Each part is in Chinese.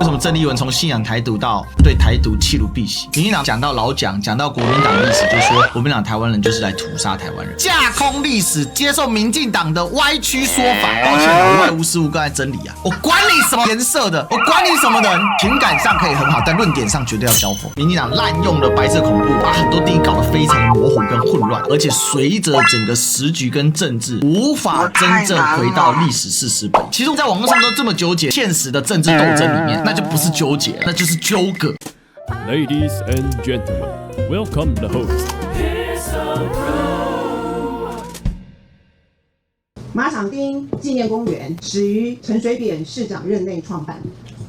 为什么郑丽文从信仰台独到对台独弃如敝屣？民进党讲到老蒋，讲到国民党历史，就说国民党台湾人就是来屠杀台湾人，架空历史，接受民进党的歪曲说法。抱歉了，外无事物，各在真理啊！我管你什么颜色的，我管你什么人，情感上可以很好，但论点上绝对要交锋。民进党滥用了白色恐怖，把很多定义搞得非常模糊跟混乱，而且随着整个时局跟政治，无法真正回到历史事实本。其实，在网络上都这么纠结，现实的政治斗争里面，那就不是纠结，那就是纠葛。Ladies and gentlemen, welcome the host. 马场町纪念公园始于陈水扁市长任内创办，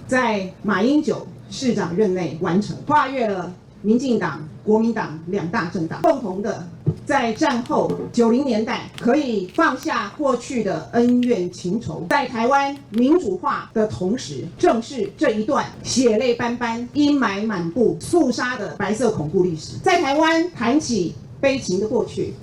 在马英九市长任内完成，跨越了民进党、国民党两大政党，共同的在战后90年代可以放下过去的恩怨情仇，在台湾民主化的同时，正是这一段血泪斑斑、阴霾满布、肃杀的白色恐怖历史。在台湾谈起悲情的过去，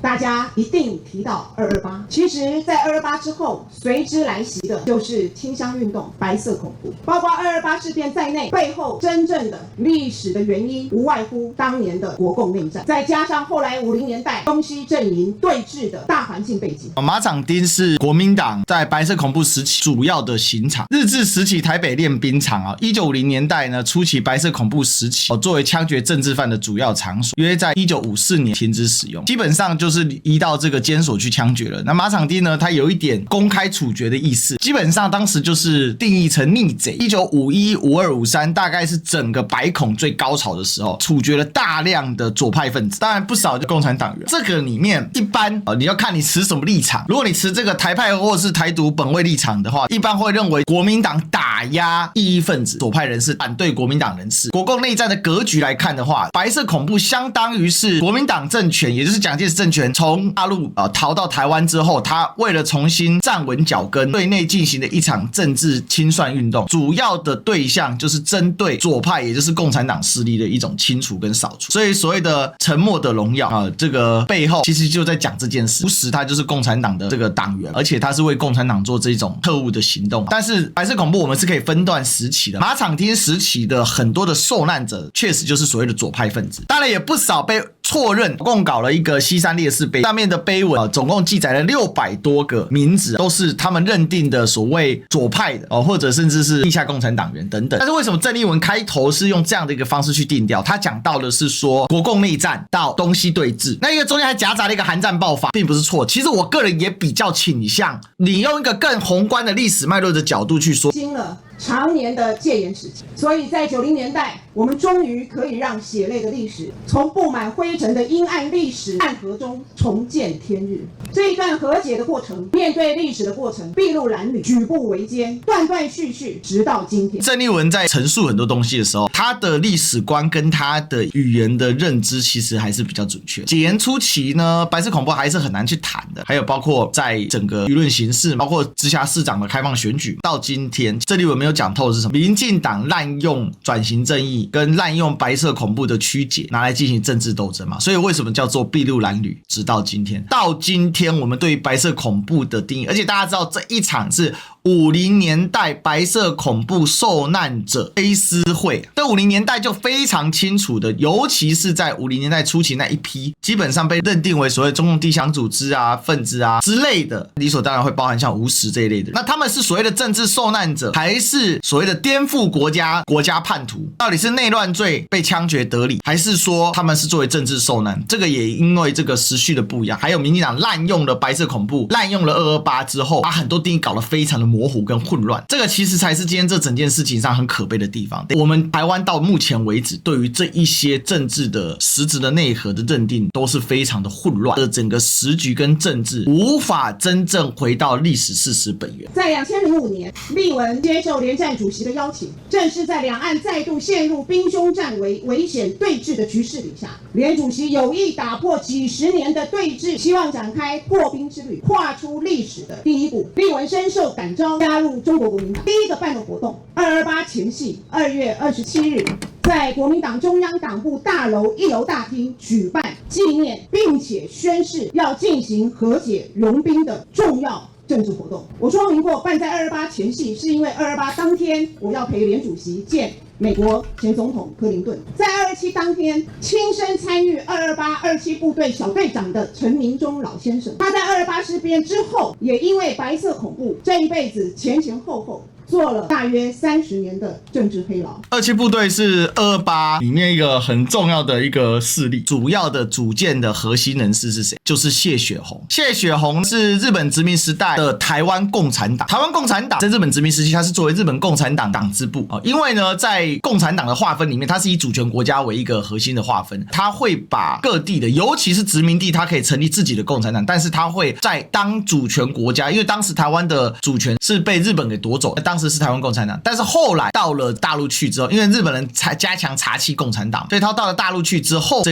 大家一定提到228。其实，在228之后，随之来袭的就是清乡运动、白色恐怖，包括228事变在内，背后真正的历史的原因，无外乎当年的国共内战，再加上后来50年代东西阵营对峙的大环境背景。马场町是国民党在白色恐怖时期主要的刑场，日治时期台北练兵场啊，1950年代呢初期白色恐怖时期作为枪决政治犯的主要场所，约在1954年停止使用，基本上就是移到这个监所去枪决了。那马场町呢，它有一点公开处决的意思，基本上当时就是定义成逆贼。1951、52、53大概是整个白恐最高潮的时候，处决了大量的左派分子，当然不少就共产党员。这个里面一般你要看你持什么立场，如果你持这个台派或是台独本位立场的话，一般会认为国民党打压异议分子、左派人士，反对国民党人士。国共内战的格局来看的话，白色恐怖相当于是国民党政权，也就是蒋介石政权从大陆逃到台湾之后，他为了重新站稳脚跟，对内进行的一场政治清算运动，主要的对象就是针对左派，也就是共产党势力的一种清除跟扫除。所以所谓的沉默的荣耀这个背后其实就在讲这件事，同时他就是共产党的这个党员，而且他是为共产党做这种特务的行动。但是白色恐怖我们是可以分段时期的，马场町时期的很多的受难者确实就是所谓的左派分子，当然也不少被错认，共搞了一个西山烈士碑，上面的碑文总共记载了600多个名字，都是他们认定的所谓左派的或者甚至是地下共产党员等等。但是为什么郑丽文开头是用这样的一个方式去定调？他讲到的是说国共内战到东西对峙，那一个中间还夹杂了一个韩战爆发，并不是错。其实我个人也比较倾向你用一个更宏观的历史脉络的角度去说。经了常年的戒严时期，所以在90年代，我们终于可以让血泪的历史从布满灰尘的阴暗历史暗河中重见天日。这一段和解的过程，面对历史的过程，筚路蓝缕，举步维艰，断断续续，直到今天。郑丽文在陈述很多东西的时候，他的历史观跟他的语言的认知其实还是比较准确。解严初期呢，白色恐怖还是很难去谈的，还有包括在整个舆论形势，包括直辖市长的开放选举，到今天郑丽文没有讲透的是什么？民进党滥用转型正义跟滥用白色恐怖的曲解拿来进行政治斗争嘛，所以为什么叫做筚路蓝缕？直到今天，到今天我们对于白色恐怖的定义，而且大家知道这一场是50年代白色恐怖受难者追思会，在50年代就非常清楚的，尤其是在50年代初期那一批，基本上被认定为所谓中共地下组织啊、分子啊之类的，理所当然会包含像吴石这一类的。那他们是所谓的政治受难者，还是所谓的颠覆国家叛徒？到底是内乱罪被枪决得理，还是说他们是作为政治受难？这个也因为这个时序的不一样，还有民进党滥用了白色恐怖，滥用了228之后，把很多定义搞得非常的模糊跟混乱，这个其实才是今天这整件事情上很可悲的地方。我们台湾到目前为止，对于这一些政治的实质的内核的认定都是非常的混乱，整个时局跟政治无法真正回到历史事实本源。在2005年，立文接受联战主席的邀请，正是在两岸再度陷入兵凶战危、危险对峙的局势底下，联主席有意打破几十年的对峙，希望展开破冰之旅，跨出历史的第一步。立文深受感召，加入中国国民党。第一个办的活动，228前夕2月27日，在国民党中央党部大楼1楼大厅举办纪念并且宣誓要进行和解融冰的重要政治活动。我说明过，办在228前夕，是因为228当天我要陪连主席见美国前总统克林顿，在227当天亲身参与22827部队小队长的陈明忠老先生，他在228事变之后，也因为白色恐怖，这一辈子前前后后做了大约30年的政治黑牢。27部队是228里面一个很重要的一个势力，主要的组建的核心人士是谁？就是谢雪红。谢雪红是日本殖民时代的台湾共产党。台湾共产党在日本殖民时期，它是作为日本共产党党支部，因为呢，在共产党的划分里面，它是以主权国家为一个核心的划分，它会把各地的，尤其是殖民地，它可以成立自己的共产党，但是它会在当主权国家，因为当时台湾的主权是被日本给夺走，当时是台湾共产党，但是后来到了大陆去之后，因为日本人才加强查缉共产党，所以他到了大陆去之后，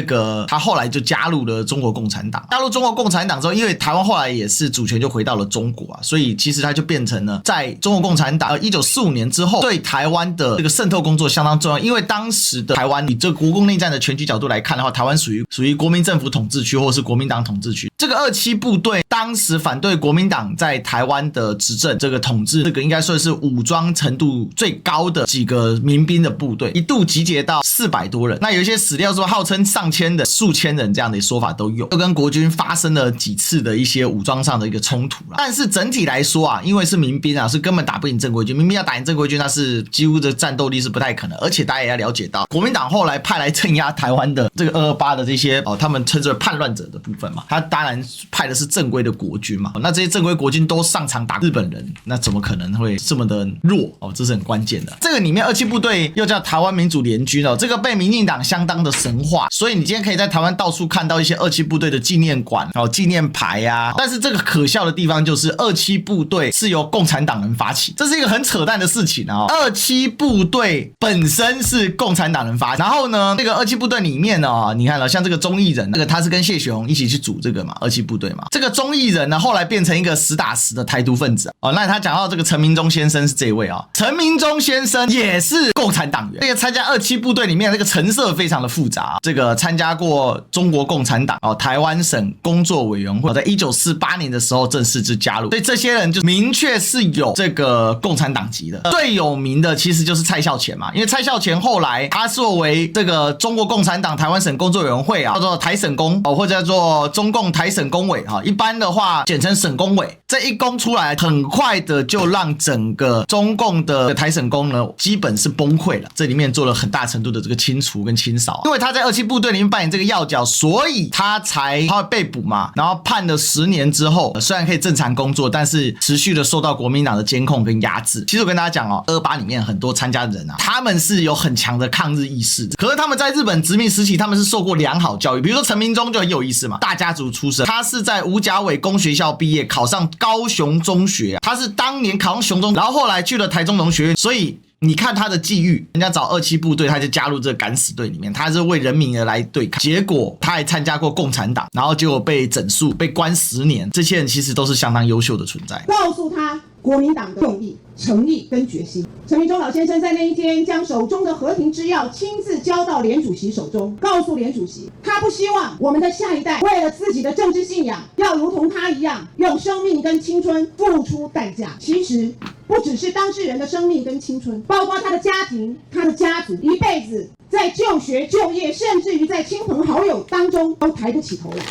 他后来就加入了中国共产党。加入中国共产党之后，因为台湾后来也是主权就回到了中国啊，所以其实他就变成了在中国共产党1945年之后，对台湾的这个渗透工作相当重要。因为当时的台湾以这个国共内战的全局角度来看的话，台湾属于国民政府统治区或是国民党统治区。这个27部队当时反对国民党在台湾的执政，这个统治，这个应该算是武装程度最高的几个民兵的部队，一度集结到400多人。那有一些史料说号称上千人、数千人这样的说法都有，就跟国军发生了几次的一些武装上的一个冲突啦。但是整体来说啊，因为是民兵啊，是根本打不赢正规军。民兵要打赢正规军，那是几乎的战斗力是不太可能。而且大家也要了解到，国民党后来派来镇压台湾的这个228的这些他们称之为叛乱者的部分嘛，他当然派的是正规的国军嘛。那这些正规国军都上场打日本人，那怎么可能会这么的弱这是很关键的。这个里面27部队又叫台湾民主联军这个被民进党相当的神化，所以你今天可以在台湾到处看到一些27部队的纪念馆纪念牌啊。但是这个可笑的地方就是27部队是由共产党人发起，这是一个很扯淡的事情啊。27部队本身是共产党人发起，然后呢，这个27部队里面呢，你看像这个钟义仁，这个他是跟谢雪红一起去组这个嘛27部队嘛。这个钟义仁呢，后来变成一个实打实的台独分子那他讲到这个陈明忠先生是这位陈明忠先生也是共产党员，这个参加27部队里面这个成色非常的复杂，这个参加过中国共产党台湾省工作委员会，在1948年的时候正式就加入，所以这些人就明确是有这个共产党籍的。最有名的其实就是蔡孝乾嘛，因为蔡孝乾后来他作为这个中国共产党台湾省工作委员会叫做台省工或者叫做中共台省工委一般的话简称省工委，这一公出来很快的就让整个中共的台省工呢基本是崩溃了，这里面做了很大程度的这个清除跟清扫。因为他在27部队里面扮演这个要角，所以他会被捕嘛，然后判了10年之后，虽然可以正常工作，但是持续的受到国民党的监控跟压制。其实我跟大家讲228里面很多参加的人他们是有很强的抗日意识的，可是他们在日本殖民时期他们是受过良好教育，比如说陈明忠就很有意思嘛，大家族出身，他是在吴甲尾工学校毕业，考上高雄中学，他是当年考上雄中，然后后来去了台中农学院，所以你看他的际遇，人家找27部队他就加入这个敢死队里面，他是为人民而来对抗，结果他还参加过共产党，然后结果被整肃被关10年，这些人其实都是相当优秀的存在。告诉他国民党的用意、诚意跟决心。陈明忠老先生在那一天将手中的和平之钥亲自交到连主席手中，告诉连主席，他不希望我们的下一代为了自己的政治信仰，要如同他一样，用生命跟青春付出代价。其实不只是当事人的生命跟青春，包括他的家庭、他的家族，一辈子在就学、就业，甚至于在亲朋好友当中都抬不起头来。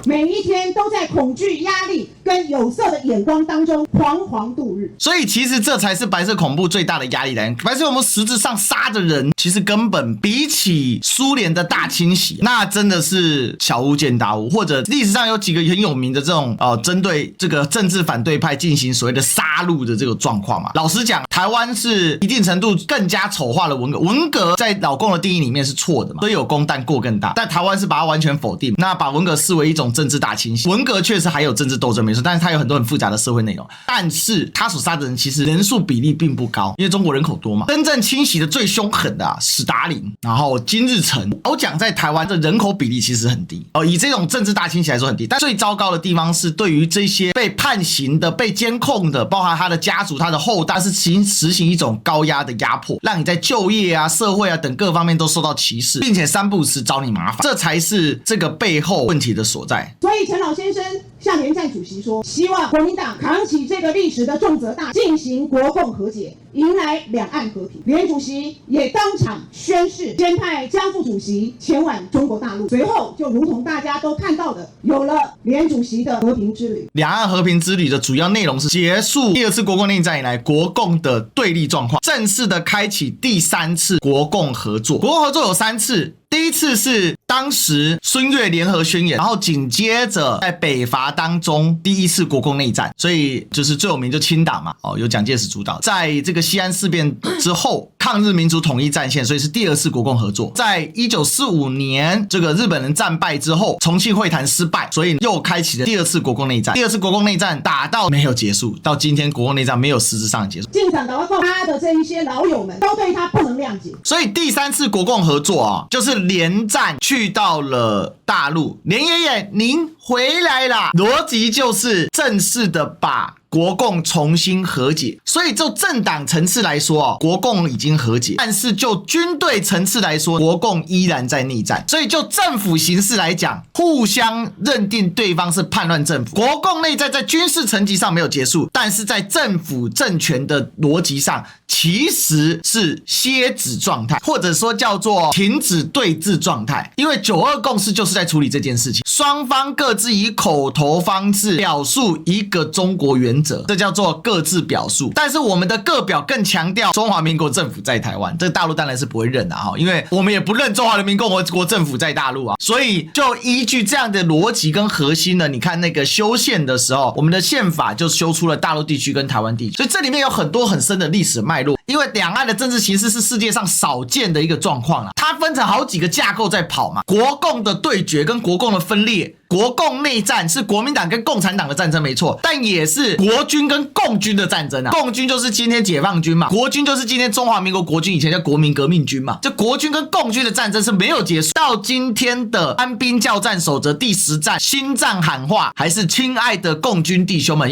每一天都在恐惧、压力跟有色的眼光当中惶惶度日。所以其实这才是白色恐怖最大的压力来源。白色恐怖实质上杀的人，其实根本比起苏联的大清洗，那真的是小巫见大巫。或者历史上有几个很有名的这种针对这个政治反对派进行所谓的杀戮的这个状况嘛。老实讲，台湾是一定程度更加丑化了文革。文革在老共的定义里面是错的嘛，虽有功但过更大。但台湾是把它完全否定，那把文革视为一种政治大清洗。文革确实还有政治斗争没错，但是它有很多很复杂的社会内容。但是他所杀的人其实人数比例并不高，因为中国人口多嘛。真正清洗的最凶狠的史达林，然后金日成，我讲在台湾的人口比例其实很低以这种政治大清洗来说很低。但最糟糕的地方是对于这些被判刑的、被监控的，包含他的家族、他的后代，是实行一种高压的压迫，让你在就业啊、社会啊等各方面都受到歧视，并且三不五时找你麻烦，这才是这个背后问题的所在。所以陈老先生向连战主席说，希望国民党扛起这个历史的重责大，进行国共和解，迎来两岸和平。连主席也当场宣誓，先派江副主席前往中国大陆，随后就如同大家都看到的，有了连主席的和平之旅。两岸和平之旅的主要内容是结束第二次国共内战以来国共的对立状况，正式的开启第3次国共合作。国共合作有3次。第一次是当时孙越联合宣言，然后紧接着在北伐当中第一次国共内战，所以就是最有名就清党嘛，由蒋介石主导。在这个西安事变之后，抗日民族统一战线，所以是第2次国共合作。在1945年这个日本人战败之后，重庆会谈失败，所以又开启了第2次国共内战。第2次国共内战打到没有结束，到今天国共内战没有实质上的结束。进场的他的这一些老友们都对他不能谅解，所以第3次国共合作就是连战去到了大陆，连爷爷您回来啦，逻辑就是正式的把国共重新和解。所以就政党层次来说，国共已经和解，但是就军队层次来说，国共依然在内战。所以就政府形势来讲，互相认定对方是叛乱政府。国共内战在军事层级上没有结束，但是在政府政权的逻辑上其实是歇止状态，或者说叫做停止对峙状态。因为9·2共识就是在处理这件事情，双方各自以口头方式表述一个中国原则，这叫做各自表述。但是我们的各表更强调中华民国政府在台湾，这个大陆当然是不会认的因为我们也不认中华人民共和国政府在大陆啊。所以就依据这样的逻辑跟核心呢，你看那个修宪的时候，我们的宪法就修出了大陆地区跟台湾地区，所以这里面有很多很深的历史脉络。因为两岸的政治形势是世界上少见的一个状况啦，它分成好几个架构在跑嘛，国共的对决跟国共的分裂。国共内战是国民党跟共产党的战争没错，但也是国军跟共军的战争啊。共军就是今天解放军嘛，国军就是今天中华民国国军，以前叫国民革命军嘛。这国军跟共军的战争是没有结束，到今天的安兵教战守则第10战，心脏喊话还是亲爱的共军弟兄们。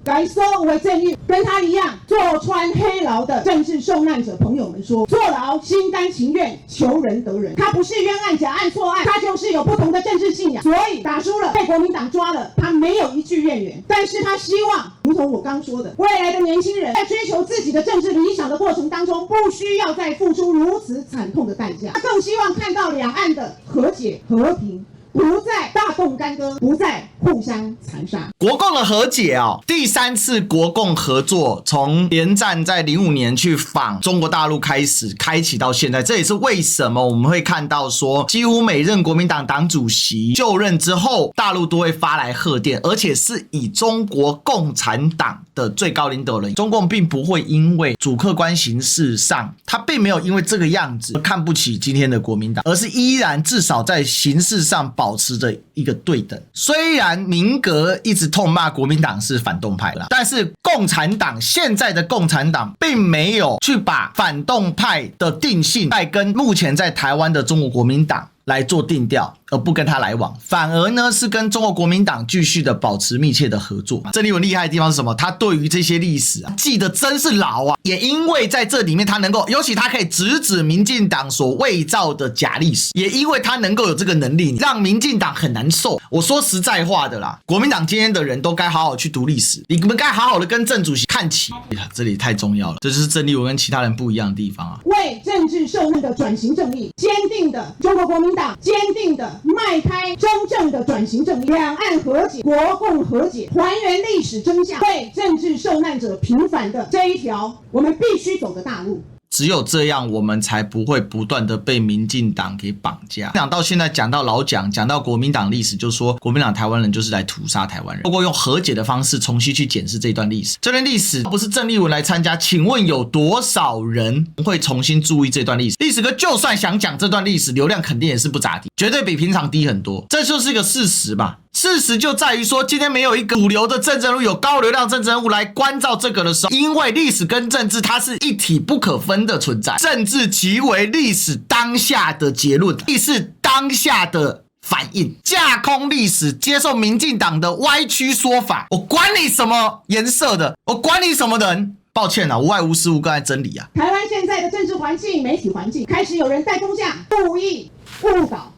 该所有的正义，跟他一样坐穿黑牢的政治受难者朋友们说，坐牢心甘情愿，求仁得仁。他不是冤案、假案、错案，他就是有不同的政治信仰。所以打输了，被国民党抓了，他没有一句怨言，但是他希望，如同我刚说的，未来的年轻人在追求自己的政治理想的过程当中，不需要再付出如此惨痛的代价。他更希望看到两岸的和解、和平。不再大动干戈，不再互相残杀。国共的和解第3次国共合作从连战在05年去访中国大陆开始开启到现在，这也是为什么我们会看到说几乎每任国民党党主席就任之后，大陆都会发来贺电，而且是以中国共产党的最高领导人。中共并不会因为主客观形势上，他并没有因为这个样子看不起今天的国民党，而是依然至少在形式上保持着一个对等。虽然宁格一直痛骂国民党是反动派啦，但是共产党现在的共产党并没有去把反动派的定性再跟目前在台湾的中国国民党来做定调，而不跟他来往，反而呢是跟中国国民党继续的保持密切的合作。郑丽文厉害的地方是什么？他对于这些历史记得真是牢啊！也因为在这里面他能够，尤其他可以直指民进党所伪造的假历史，也因为他能够有这个能力，让民进党很难受。我说实在话的啦，国民党今天的人都该好好去读历史，你们该好好的跟郑主席看齐。这里太重要了，这就是郑丽文跟其他人不一样的地方啊！为政治受难的转型正义，坚定的中国国民党坚定的迈开真正的转型正义，两岸和解、国共和解，还原历史真相，为政治受难者平反的这一条我们必须走的大路。只有这样，我们才不会不断的被民进党给绑架。讲到现在，讲到老蒋，讲到国民党历史，就说国民党台湾人就是来屠杀台湾人。透过用和解的方式重新去检视这段历史，这段历史不是郑丽文来参加，请问有多少人会重新注意这段历史？历史哥就算想讲这段历史，流量肯定也是不咋地，绝对比平常低很多，这就是一个事实吧。事实就在于说，今天没有一个主流的政治人物，有高流量政治人物来关照这个的时候，因为历史跟政治它是一体不可分的存在，政治即为历史当下的结论，历史当下的反应，架空历史，接受民进党的歪曲说法，我管你什么颜色的，我管你什么人。抱歉啊，无爱无师无根爱真理啊。台湾现在的政治环境、媒体环境，开始有人带风向，故意误导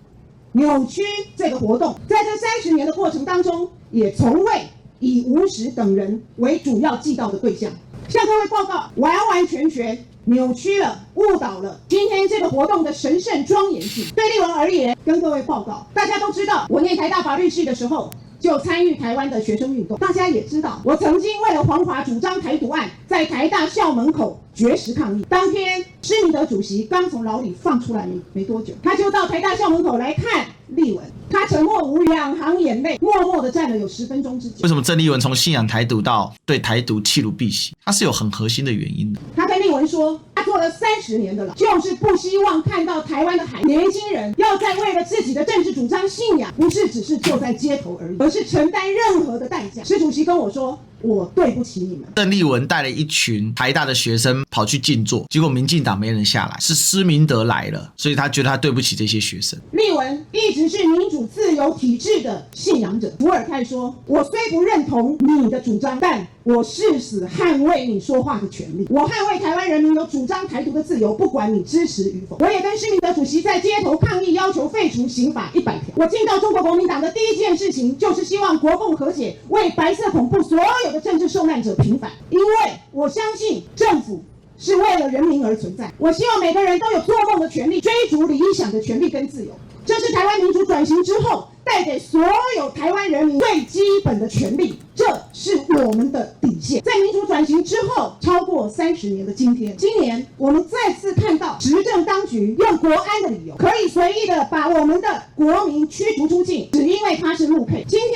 扭曲这个活动。在这30年的过程当中，也从未以吴石等人为主要祭悼的对象。向各位报告，完完全全扭曲了、误导了今天这个活动的神圣庄严性。对立文而言，跟各位报告，大家都知道，我念台大法律系的时候，就参与台湾的学生运动。大家也知道，我曾经为了黄华主张台独案，在台大校门口绝食抗议。当天，施明德主席刚从牢里放出来没多久，他就到台大校门口来看立文。他沉默无语，2行眼泪，默默地站了有10分钟之久。为什么郑丽文从信仰台独到对台独弃如敝屣？他是有很核心的原因的。他跟立文说，他坐了30年的牢，就是不希望看到台湾的年轻人要在为了自己的政治主张信仰，不是只是坐在街头而已，而是承担任何的代价。施主席跟我说，我对不起你们。郑丽文带了一群台大的学生跑去静坐，结果民进党没人下来，是施明德来了，所以他觉得他对不起这些学生。立文一直是民主自由体制的信仰者。伏尔泰说，我虽不认同你的主张，但我誓死捍卫你说话的权利。我捍卫台湾人民有主张台独的自由，不管你支持与否。我也跟施明德主席在街头抗议，要求废除刑法100条。我进到中国国民党的第一件事情，就是希望国共和解，为白色恐怖所有的政治受难者平反。因为我相信政府是为了人民而存在。我希望每个人都有做梦的权利，追逐理想的权利跟自由。这是台湾民主转型之后带给所有台湾人民最基本的权利，这是我们的底线。在民主转型之后超过30年的今天，今年我们再次看到执政当局用国安的理由，可以随意的把我们的国民驱逐出境，只因为他是陆配。今天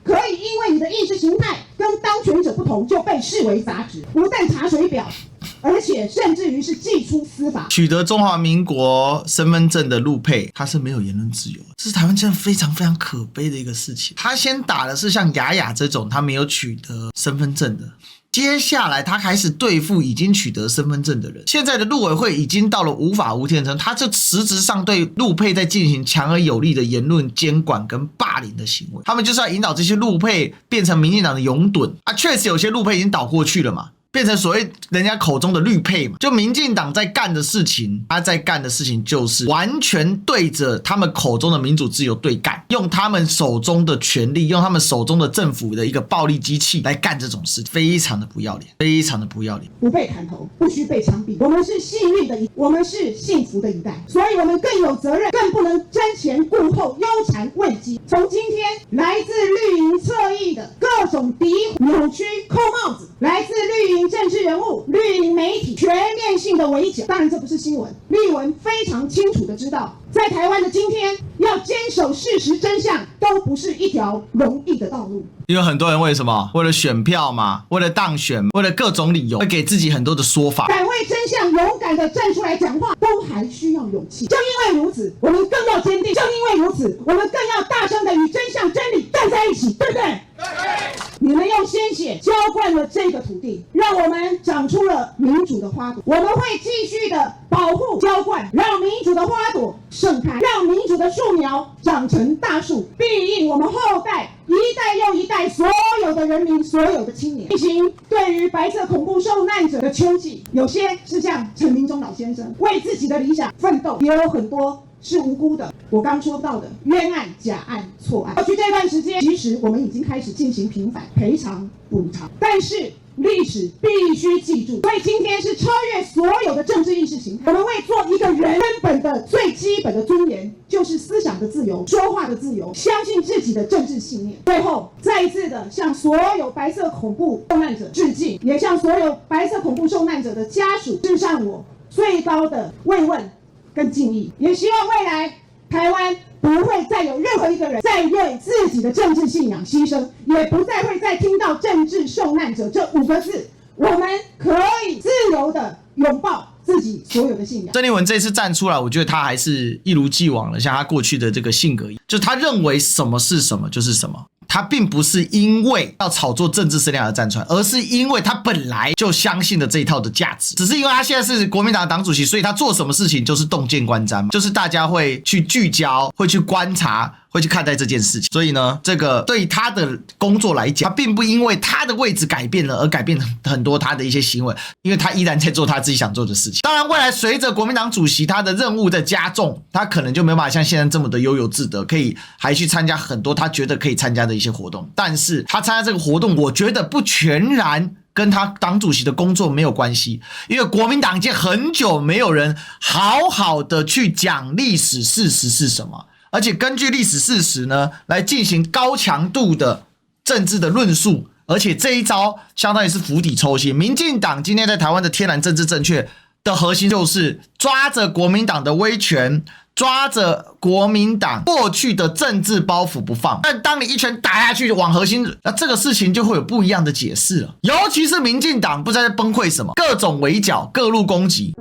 可以因为你的意识形态跟当权者不同，就被视为杂质，不但查水表，而且甚至于是祭出司法。取得中华民国身份证的陆配，他是没有言论自由的，这是台湾真的非常非常可悲的一个事情。他先打的是像雅雅这种他没有取得身份证的，接下来他开始对付已经取得身份证的人。现在的陆委会已经到了无法无天的程度，他就实质上对陆配在进行强而有力的言论监管跟霸凌的行为。他们就是要引导这些陆配变成民进党的拥趸啊，确实有些陆配已经倒过去了嘛，变成所谓人家口中的绿配嘛。就民进党在干的事情，他在干的事情就是完全对着他们口中的民主自由对干，用他们手中的权力，用他们手中的政府的一个暴力机器来干这种事，非常的不要脸，非常的不要脸。不被砍头，不需被枪毙。我们是幸运的我们是幸福的一代，所以我们更有责任，更不能瞻前顾后，忧谗畏讥。从今天来自绿营侧翼的各种诋毁、扭曲、扣帽子，来自绿营政治人物、绿营媒体全面性的围剿。当然这不是新闻，立文非常清楚的知道，在台湾的今天，要坚守事实真相都不是一条容易的道路。因为很多人为什么？为了选票嘛，为了当选，为了各种理由，会给自己很多的说法。敢为真相勇敢的站出来讲话，都还需要勇气。正因为如此，我们更要坚定；正因为如此，我们更要大声的与真相、真理站在一起，对不对？你们用鲜血浇灌了这个土地，让我们长出了民主的花朵。我们会继续的保护、浇灌，让民主的花朵盛开，让民主的树苗长成大树，庇应我们后代一代又一代所有的人民、所有的青年。进行对于白色恐怖受难者的秋季，有些是像陈明忠老先生为自己的理想奋斗，也有很多是无辜的。我刚说到的冤案、假案、错案，过去这段时间，其实我们已经开始进行平反、赔偿、补偿，但是历史必须记住，所以今天是超越所有的政治意识形态。我们为做一个人根本的最基本的尊严，就是思想的自由、说话的自由，相信自己的政治信念。最后，再一次的向所有白色恐怖受难者致敬，也向所有白色恐怖受难者的家属致上我最高的慰问跟敬意，也希望未来台湾不会再有任何一个人再为自己的政治信仰牺牲，也不再会再听到政治受难者这5个字。我们可以自由的拥抱自己所有的信仰。郑丽文这次站出来，我觉得他还是一如既往的，像他过去的这个性格一样，就是他认为什么是什么就是什么。他并不是因为要炒作政治声量而站出来，而是因为他本来就相信的这一套的价值，只是因为他现在是国民党的党主席，所以他做什么事情就是洞见观瞻，就是大家会去聚焦，会去观察，会去看待这件事情。所以呢，这个对他的工作来讲，他并不因为他的位置改变了而改变很多他的一些行为，因为他依然在做他自己想做的事情。当然，未来随着国民党主席他的任务的加重，他可能就没有办法像现在这么的悠游自得，可以还去参加很多他觉得可以参加的一些活动。但是他参加这个活动，我觉得不全然跟他党主席的工作没有关系，因为国民党已经很久没有人好好的去讲历史事实是什么，而且根据历史事实呢来进行高强度的政治的论述，而且这一招相当于是釜底抽薪。民进党今天在台湾的天然政治正确的核心就是抓着国民党的威权，抓着国民党过去的政治包袱不放，但当你一拳打下去往核心，那这个事情就会有不一样的解释了。尤其是民进党不知道在崩溃什么，各种围剿，各路攻击。